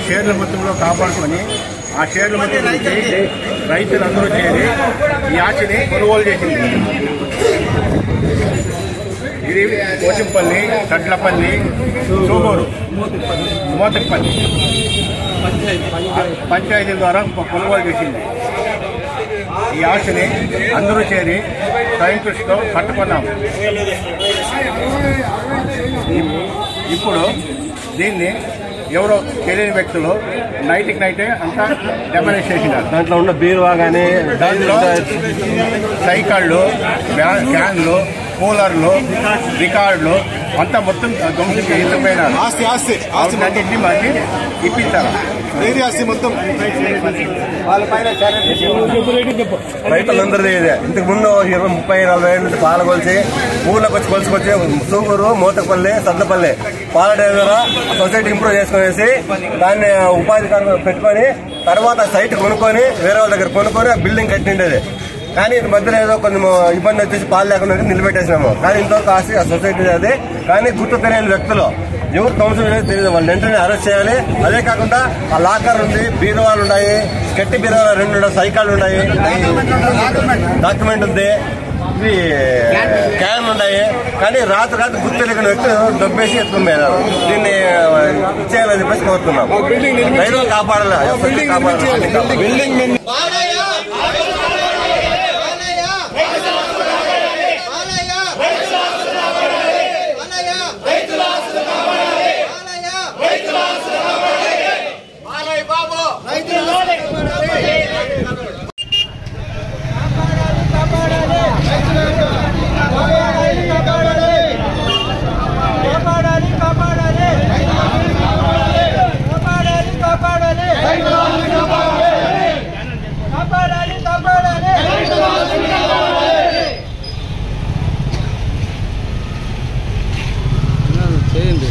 షేర్ల మొత్తంలో కాపాడుకొని ఆ షేర్ల మొత్తం నుంచి రైతులందరూ చేరి ఈ ఆశని కొనుగోలు చేసింది. ఇది కోచింపల్లి, కట్లపల్లి, చూగూరు, మోతపల్లి పంచాయతీ ద్వారా కొనుగోలు చేసింది. ఈ ఆశని అందరూ చేరి సైంటిస్ట్తో కట్టుకున్నాము. ఇప్పుడు దీన్ని ఎవరో తెలియని వ్యక్తులు నైట్కి నైటే అంతా డెమోలిష్ చేసినారు. దాంట్లో ఉన్న బీరువా కానీ, దాంట్లో సైకిళ్ళు, క్యాన్లు, కూలర్లు, రికార్డులు అంతా మొత్తం ధ్వంసం చేసిపోయినారు. అన్నింటినీ మాకి ఇప్పించారు. మొత్తం రైతులందరిది ఇదే. ఇంతకు ముందు 20-30-40 ఏళ్ళ నుంచి పాల కొలిచి ఊర్లోకి వచ్చి కొలుసుకొచ్చి సూగూరు, మోతపల్లి, సద్దపల్లి పాల డైరీ ద్వారా సొసైటీ ఇంప్రూవ్ చేసుకునేసి దాన్ని ఉపాధి పెట్టుకొని తర్వాత సైట్ కొనుక్కొని వేరే వాళ్ళ దగ్గర కొనుక్కొని బిల్డింగ్ కట్టిండేది. కానీ ఇది మధ్యలో ఏదో కొంచెం ఇబ్బంది వచ్చేసి పాలు లేకుండా నిలబెట్టేసినాము. కానీ ఇంతవరకు ఆ సొసైటీ అది. కానీ గుర్తు తెలియని వ్యక్తులు ఎవరు కౌన్సిల్ తెలియదు, వాళ్ళు వెంటనే అరెస్ట్ చేయాలి. అదే కాకుండా ఆ లాకర్ ఉంది, బీరువాలు ఉన్నాయి, గట్టి బీరువాలు 2 ఉన్నాయి, సైకిళ్ళు ఉన్నాయి, డాక్యుమెంట్ ఉంది, ఇవి క్యాన్ ఉన్నాయి. కానీ రాత్రి గుర్తు తెలియని వ్యక్తులు దొబ్బేసి ఎత్తుకుపోయినారు. దీన్ని ఇచ్చేయాలని చెప్పేసి కోరుతున్నాం. రైతులు కాపాడాలి. చేయండి.